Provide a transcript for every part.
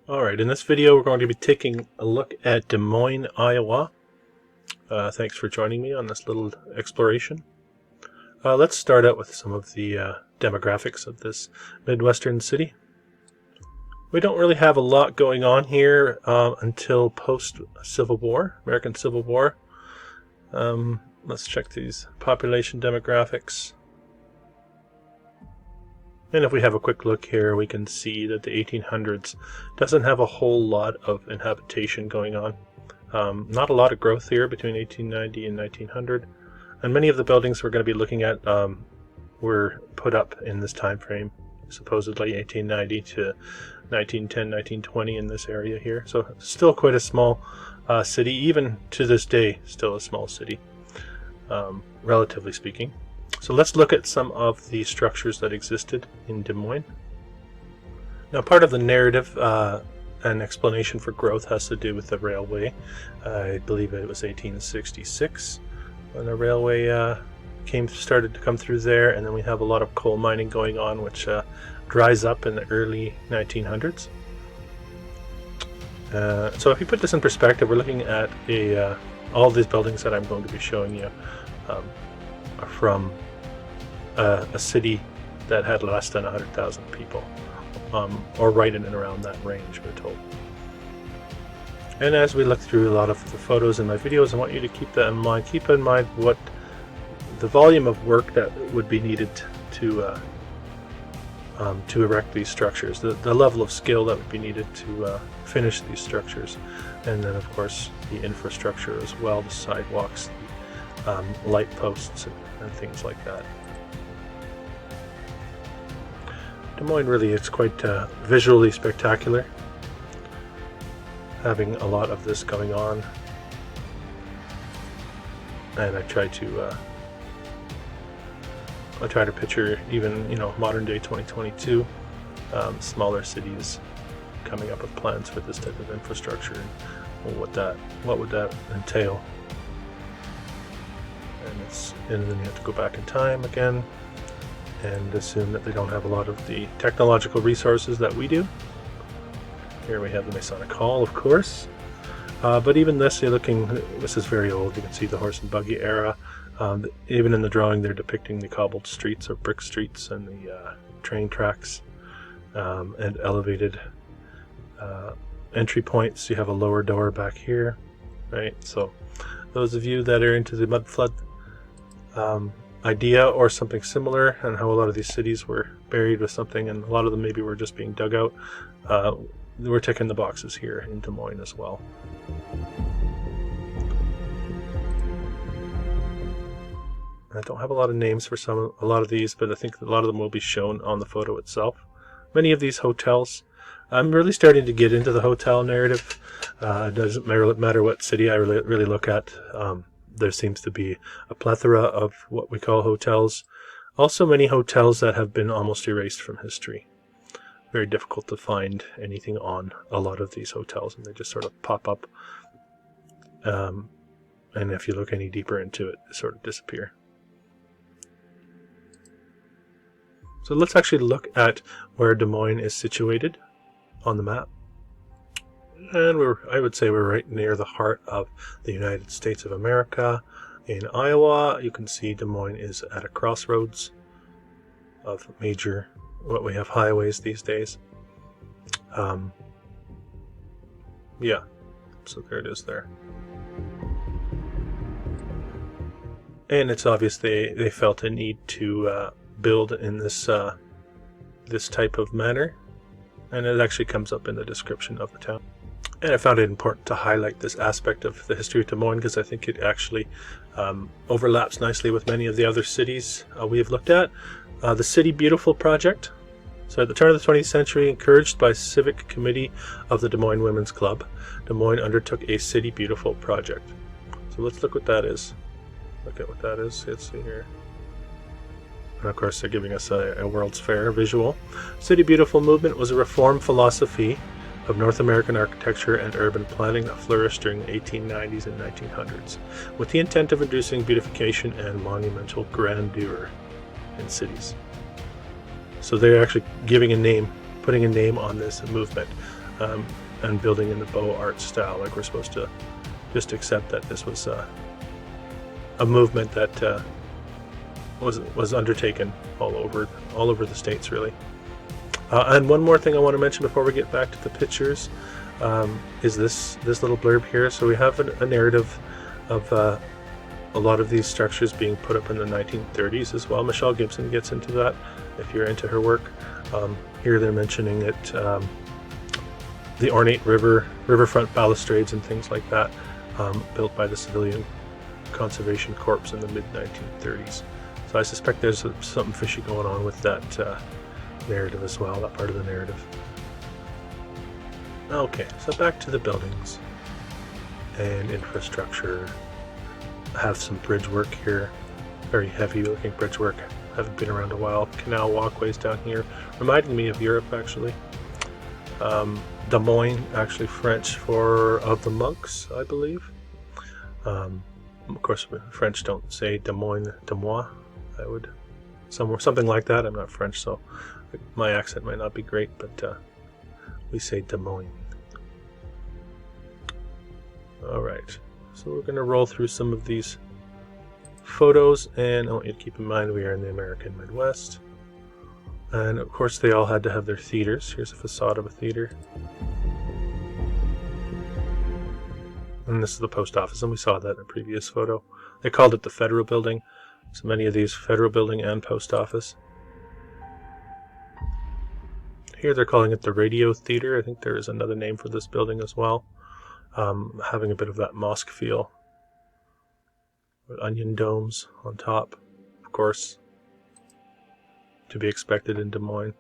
Alright, in this video we're going to be taking a look at Des Moines, Iowa. Thanks for joining me on this little exploration. Let's start out with some of the demographics of this Midwestern city. We don't really have a lot going on here until post-Civil War, American Civil War. Let's check these population demographics. And if we have a quick look here, we can see that the 1800s doesn't have a whole lot of inhabitation going on. Not a lot of growth here between 1890 and 1900. And many of the buildings we're going to be looking at were put up in this time frame, supposedly 1890 to 1910, 1920 in this area here. So still quite a small city, even to this day, still a small city, relatively speaking. So let's look at some of the structures that existed in Des Moines. Now, part of the narrative and explanation for growth has to do with the railway. I believe it was 1866 when the railway started to come through there, and then we have a lot of coal mining going on, which dries up in the early 1900s. So if you put this in perspective, we're looking at all these buildings that I'm going to be showing you are from a city that had less than 100,000 people, or right in and around that range, we're told. And as we look through a lot of the photos in my videos, I want you to keep that in mind. Keep in mind what the volume of work that would be needed to erect these structures, the level of skill that would be needed to finish these structures, and then of course the infrastructure as well, the sidewalks, light posts, and things like that. Des Moines really is quite visually spectacular, having a lot of this going on, and I try to picture even modern day 2022 smaller cities coming up with plans for this type of infrastructure, and what would that entail. And then you have to go back in time again and assume that they don't have a lot of the technological resources that we do. Here we have the Masonic Hall, of course, but even this, this is very old. You can see the horse and buggy era. Even in the drawing, they're depicting the cobbled streets or brick streets and the train tracks and elevated entry points. You have a lower door back here, right? So those of you that are into the mud flood idea or something similar, and how a lot of these cities were buried with something, and a lot of them maybe were just being dug out, we're ticking the boxes here in Des Moines as well. I don't have a lot of names for a lot of these, but I think a lot of them will be shown on the photo itself. Many of these hotels, I'm really starting to get into the hotel narrative. It doesn't matter what city I really look at. There seems to be a plethora of what we call hotels. Also many hotels that have been almost erased from history. Very difficult to find anything on a lot of these hotels, and they just sort of pop up. And if you look any deeper into it, they sort of disappear. So let's actually look at where Des Moines is situated on the map. And I would say we're right near the heart of the United States of America. In Iowa, you can see Des Moines is at a crossroads of what we have highways these days. Yeah, so there it is there. And it's obvious they felt a need to build in this type of manner, and it actually comes up in the description of the town. And I found it important to highlight this aspect of the history of Des Moines because I think it actually overlaps nicely with many of the other cities we have looked at. The City Beautiful project. So at the turn of the 20th century, encouraged by Civic Committee of the Des Moines Women's Club, Des Moines undertook a City Beautiful project. So let's look what that is. Look at what that is. Let's see here. And of course they're giving us a World's Fair visual. City Beautiful movement was a reform philosophy of North American architecture and urban planning that flourished during the 1890s and 1900s, with the intent of inducing beautification and monumental grandeur in cities. So they're actually putting a name on this movement. and building in the Beaux Art style. Like, we're supposed to just accept that this was a movement that was undertaken all over the States, really. And one more thing I want to mention before we get back to the pictures is this little blurb here. So we have a narrative of a lot of these structures being put up in the 1930s as well. Michelle Gibson gets into that if you're into her work. Here they're mentioning it, the ornate riverfront balustrades and things like that, built by the Civilian Conservation Corps in the mid-1930s. So I suspect there's something fishy going on with that narrative as well, that part of the narrative. Okay, so back to the buildings and infrastructure. I have some bridge work here, very heavy looking bridge work. Haven't been around a while. Canal walkways down here, reminding me of Europe actually. Des Moines, actually French for of the monks, I believe. Of course, French don't say Des Moines, Des Moines. I would something like that. I'm not French, so my accent might not be great, but we say Des Moines. All right, so we're going to roll through some of these photos, and I want you to keep in mind we are in the American Midwest. And of course they all had to have their theaters. Here's a facade of a theater. And this is the post office, and we saw that in a previous photo. They called it the Federal Building. So many of these, Federal Building and post office. Here they're calling it the Radio Theater. I think there is another name for this building as well. Having a bit of that mosque feel. With onion domes on top, of course, to be expected in Des Moines.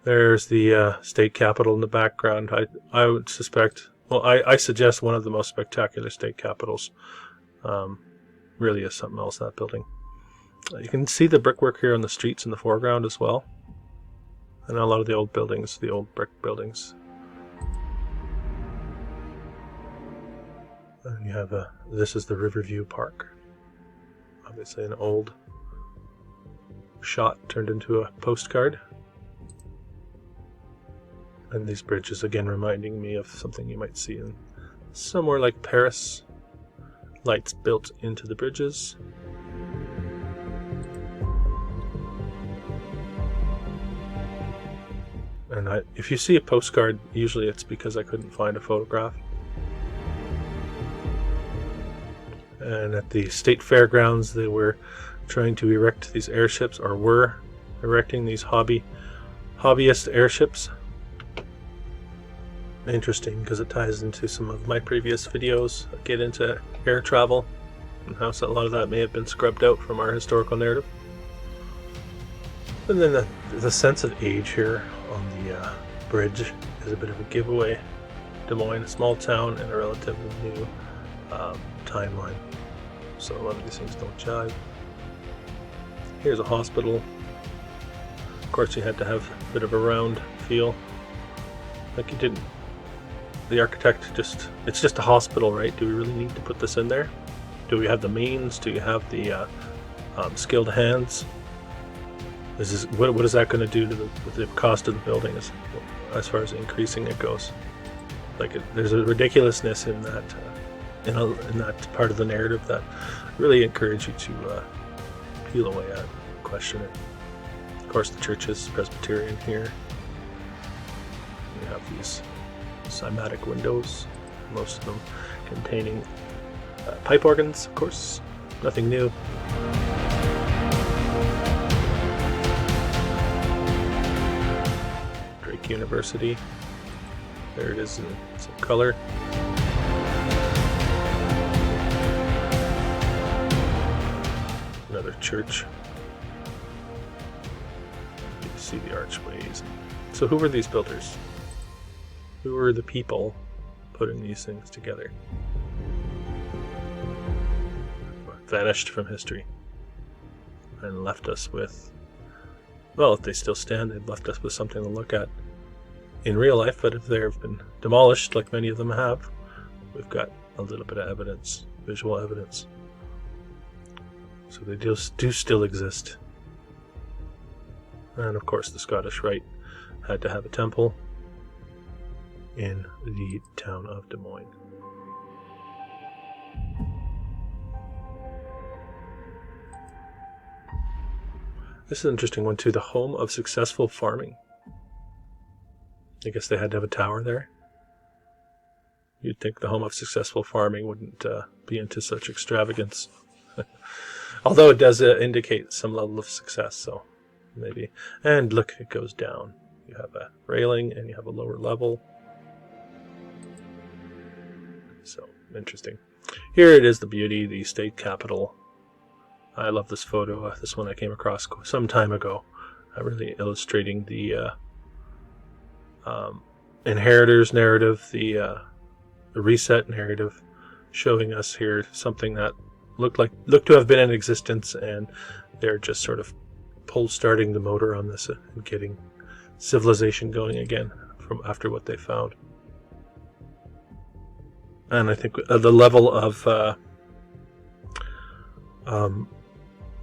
There's the state capitol in the background. I would suspect, well, I suggest one of the most spectacular state capitals. Really is something else, that building. You can see the brickwork here on the streets in the foreground as well. And a lot of the old buildings, the old brick buildings. And you have this is the Riverview Park. Obviously an old shot turned into a postcard. And these bridges again reminding me of something you might see in somewhere like Paris. Lights built into the bridges. And if you see a postcard, usually it's because I couldn't find a photograph. And at the state fairgrounds, they were trying to erect these airships, or were erecting these hobbyist airships. Interesting, because it ties into some of my previous videos that get into air travel and how a lot of that may have been scrubbed out from our historical narrative. And then the sense of age here on the bridge is a bit of a giveaway. Des Moines, a small town and a relatively new timeline, so a lot of these things don't jive. Here's a hospital. Of course, you had to have a bit of a round feel, like you didn't. The architect it's just a hospital, right? Do we really need to put this in there? Do we have the means? Do you have the skilled hands? What is that going to do to the cost of the building as far as increasing it goes? Like, there's a ridiculousness in that in that part of the narrative that really encourage you to peel away at, question it. Of course, the church is Presbyterian here. We have these cymatic windows, most of them containing pipe organs, of course. Nothing new. Drake University. There it is in some color. Another church. You can see the archways. So who were these builders? Who were the people putting these things together? Vanished from history and left us with, well, if they still stand, they've left us with something to look at in real life, but if they've been demolished, like many of them have, we've got a little bit of evidence, visual evidence. So they do still exist. And of course the Scottish Rite had to have a temple. in the town of Des Moines. This is an interesting one too, the home of successful farming. I guess they had to have a tower there. You'd think the home of successful farming wouldn't be into such extravagance. Although it does indicate some level of success, so maybe. And look, it goes down. You have a railing and you have a lower level. So, interesting. Here it is, the beauty, the state capitol. I love this photo. This one I came across some time ago. Really illustrating the inheritors narrative, the reset narrative, showing us here something that looked to have been in existence, and they're just sort of starting the motor on this and getting civilization going again from after what they found. And I think the level of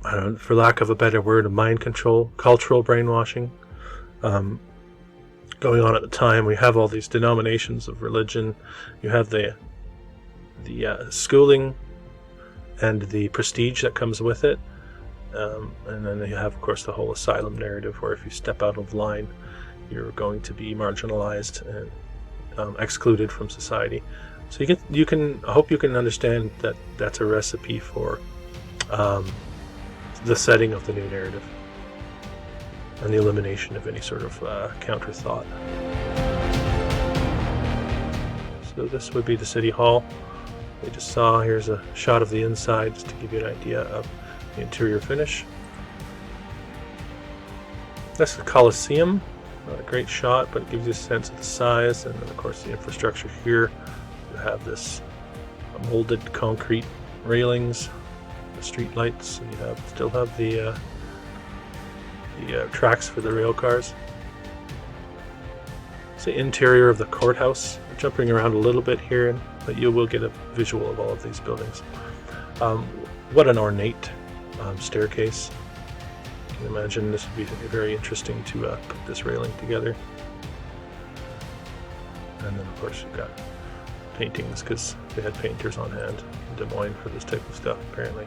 I don't know, for lack of a better word, of mind control, cultural brainwashing going on at the time. We have all these denominations of religion. You have the schooling and the prestige that comes with it. And then you have, of course, the whole asylum narrative, where if you step out of line, you're going to be marginalized and excluded from society. So you can I hope you can understand that that's a recipe for the setting of the new narrative and the elimination of any sort of counter thought. So this would be the City Hall. We just saw, here's a shot of the inside just to give you an idea of the interior finish. That's the Coliseum. Not a great shot, but it gives you a sense of the size. And then, of course, the infrastructure here. You have this molded concrete railings, the street lights, and you still have the tracks for the rail cars. It's the interior of the courthouse. We're jumping around a little bit here, but you will get a visual of all of these buildings. What an ornate staircase. You can imagine this would be very interesting to put this railing together. And then, of course, you've got paintings, because they had painters on hand in Des Moines for this type of stuff, apparently.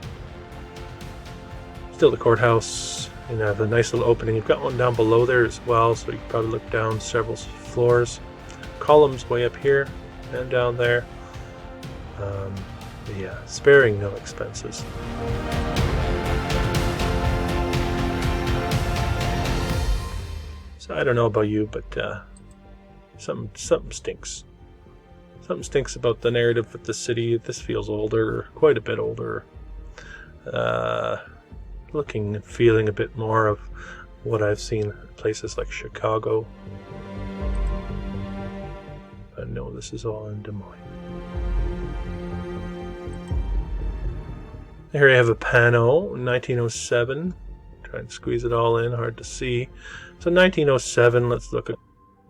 Still the courthouse. You have a nice little opening. You've got one down below there as well, so you can probably look down several floors. Columns way up here and down there. Sparing no expenses. So I don't know about you, but something stinks. Something stinks about the narrative of the city. This feels older, quite a bit older. Looking and feeling a bit more of what I've seen in places like Chicago. But no, this is all in Des Moines. Here I have a pano, 1907. Try and squeeze it all in, hard to see. So 1907, let's look at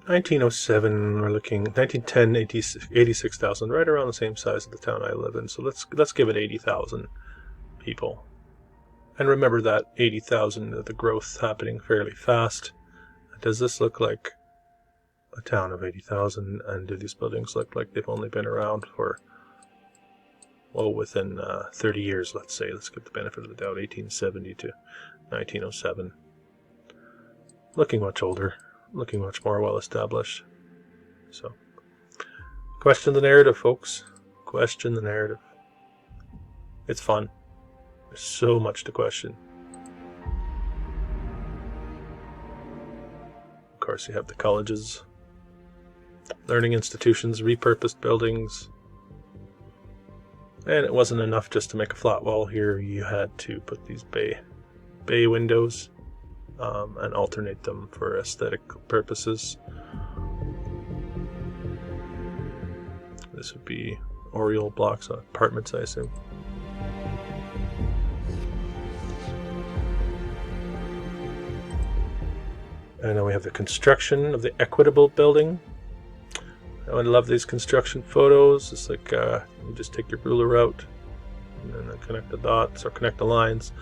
1907, we're looking 1910, 86,000, right around the same size as the town I live in. So let's give it 80,000 people. And remember that 80,000, the growth happening fairly fast. Does this look like a town of 80,000? And do these buildings look like they've only been around for, well, within 30 years, let's say? Let's give the benefit of the doubt, 1870 to 1907. Looking much older, looking much more well established. So, question the narrative, folks. Question the narrative. It's fun. There's so much to question. Of course, you have the colleges, learning institutions, repurposed buildings. And it wasn't enough just to make a flat wall here. You had to put these bay windows and alternate them for aesthetic purposes. This would be Oriole blocks, apartments, I assume. And then we have the construction of the Equitable building. I love these construction photos. It's like you just take your ruler out and then connect the dots or connect the lines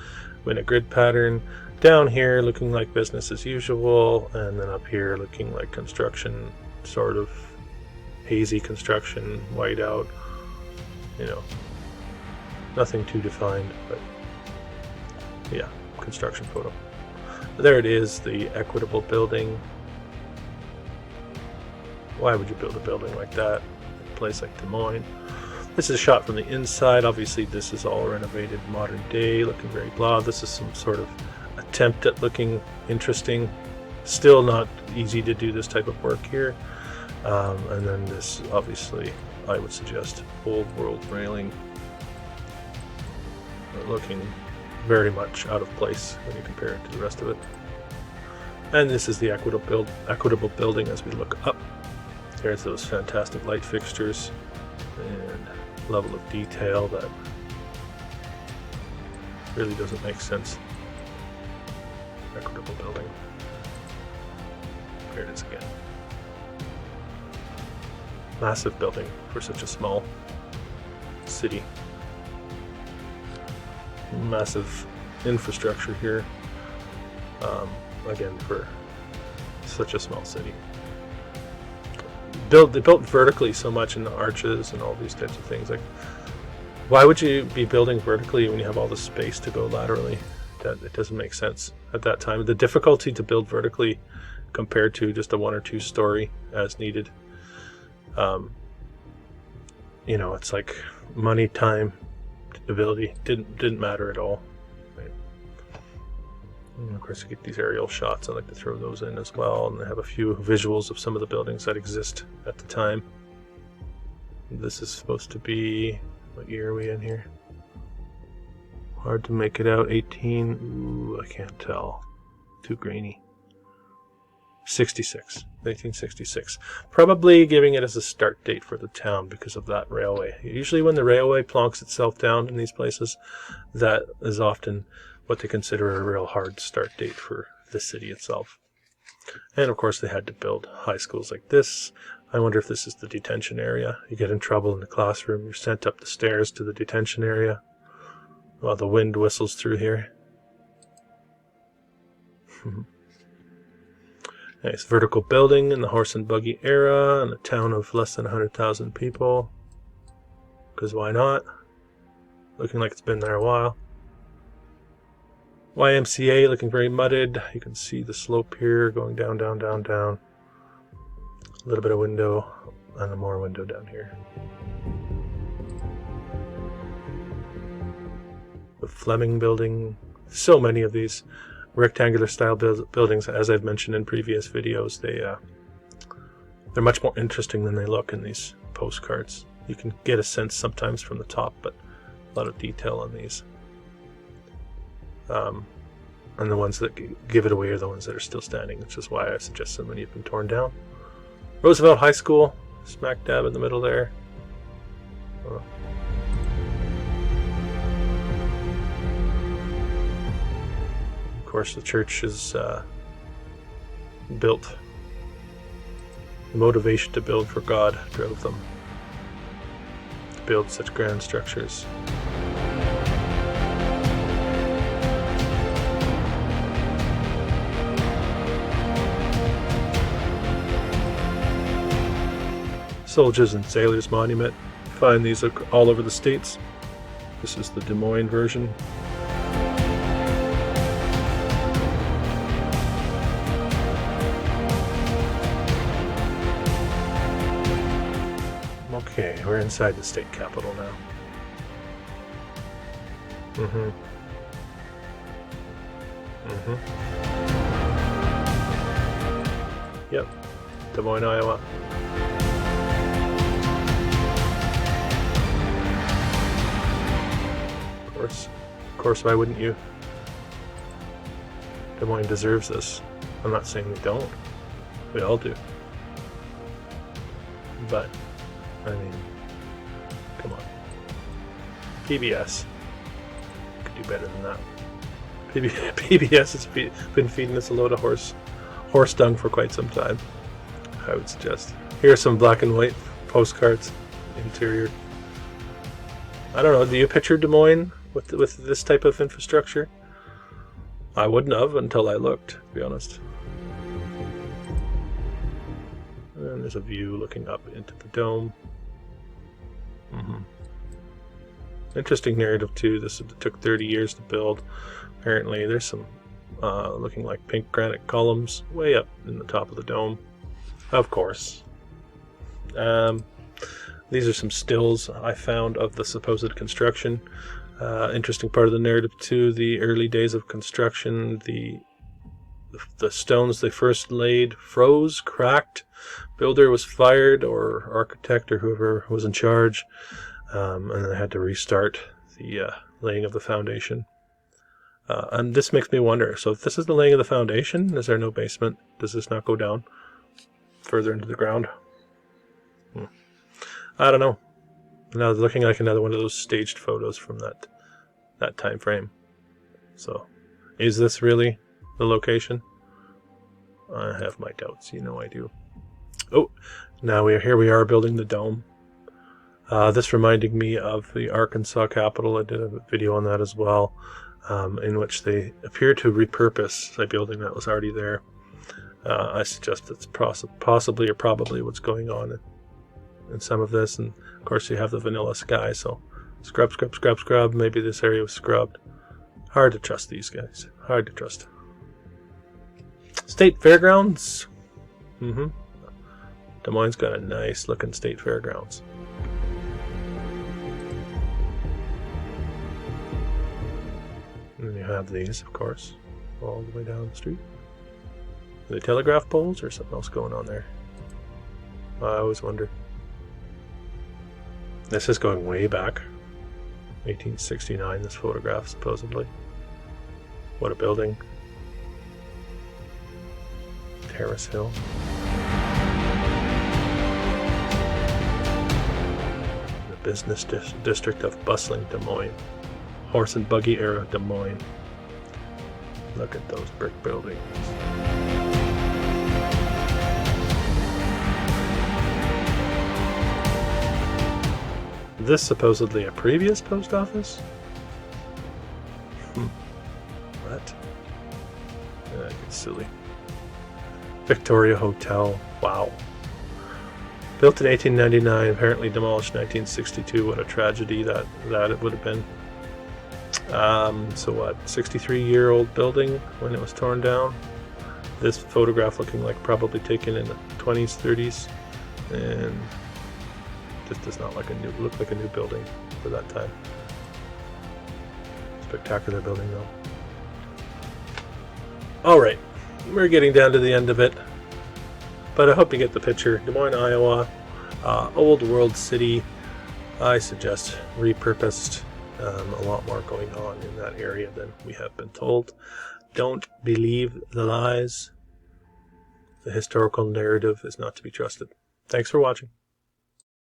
in a grid pattern. Down here looking like business as usual, and then up here looking like construction, sort of hazy construction, white out, you know, nothing too defined, but yeah, construction photo. There it is, the Equitable Building. Why would you build a building like that in a place like Des Moines? This is a shot from the inside. Obviously this is all renovated modern day, looking very blah. This is some sort of attempt at looking interesting. Still not easy to do this type of work here. And then this, obviously, I would suggest old world railing, looking very much out of place when you compare it to the rest of it. And this is the Equitable Building as we look up. There's those fantastic light fixtures and level of detail that really doesn't make sense. Equitable Building. There it is again. Massive building for such a small city. Massive infrastructure here. Again, for such a small city. They built vertically so much in the arches and all these types of things. Like, why would you be building vertically when you have all the space to go laterally? It doesn't make sense at that time. The difficulty to build vertically compared to just a 1 or 2 story as needed. You know, it's like money, time, ability didn't matter at all. Right? And of course, you get these aerial shots. I like to throw those in as well, and I have a few visuals of some of the buildings that exist at the time. This is supposed to be, what year are we in here? Hard to make it out. 18. Ooh, I can't tell. Too grainy. 1966. Probably giving it as a start date for the town because of that railway. Usually when the railway plonks itself down in these places, that is often what they consider a real hard start date for the city itself. And of course they had to build high schools like this. I wonder if this is the detention area. You get in trouble in the classroom, you're sent up the stairs to the detention area while the wind whistles through here. Nice vertical building in the horse and buggy era in a town of less than 100,000 people. Because why not? Looking like it's been there a while. YMCA looking very mudded. You can see the slope here going down, down, down, down. A little bit of window and more window down here. The Fleming building. So many of these rectangular style buildings, as I've mentioned in previous videos, they're much more interesting than they look in these postcards. You can get a sense sometimes from the top, but a lot of detail on these. And the ones that give it away are the ones that are still standing, which is why I suggest so many have been torn down. Roosevelt High School, smack dab in the middle there. Of course, the church is built. The motivation to build for God drove them to build such grand structures. Soldiers and Sailors Monument. You find these all over the states. This is the Des Moines version. Okay, we're inside the state capitol now. Yep, Des Moines, Iowa. Of course, why wouldn't you? Des Moines deserves this. I'm not saying we don't. We all do. But, I mean, come on. PBS could do better than that. PBS has been feeding us a load of horse dung for quite some time, I would suggest. Here are some black and white postcards, interior. I don't know, do you picture Des Moines with this type of infrastructure? I wouldn't have until I looked, to be honest. And there's a view looking up into the dome. Interesting narrative too. This took 30 years to build. Apparently there's some looking like pink granite columns way up in the top of the dome. Of course. These are some stills I found of the supposed construction. Interesting part of the narrative too, the early days of construction, the stones they first laid froze, cracked, builder was fired, or architect or whoever was in charge, and they had to restart the laying of the foundation. And this makes me wonder, so if this is the laying of the foundation, is there no basement? Does this not go down further into the ground? I don't know. Now it's looking like another one of those staged photos from that time frame. So, is this really the location? I have my doubts. You know I do. Oh, now we are building the dome. This reminded me of the Arkansas Capitol. I did a video on that as well, in which they appear to repurpose a building that was already there. I suggest it's possibly or probably what's going on in some of this, and of course you have the vanilla sky, so scrub. Maybe this area was scrubbed. Hard to trust these guys. Hard to trust. State Fairgrounds. Des Moines got a nice looking state fairgrounds. And you have these, of course, all the way down the street. Are they telegraph poles or something else going on there? I always wonder. This is going way back. 1869, this photograph, supposedly. What a building. Terrace Hill. The business district of bustling Des Moines. Horse and buggy era Des Moines. Look at those brick buildings. This supposedly a previous post office? What? That gets silly. Victoria Hotel. Wow. Built in 1899, apparently demolished in 1962. What a tragedy that it would have been. So what? 63-year-old building when it was torn down. This photograph looking like probably taken in the 20s, 30s, and this does not look like a new building for that time. Spectacular building though. Alright, we're getting down to the end of it, but I hope you get the picture. Des Moines, Iowa, old world city. I suggest repurposed. A lot more going on in that area than we have been told. Don't believe the lies. The historical narrative is not to be trusted. Thanks for watching.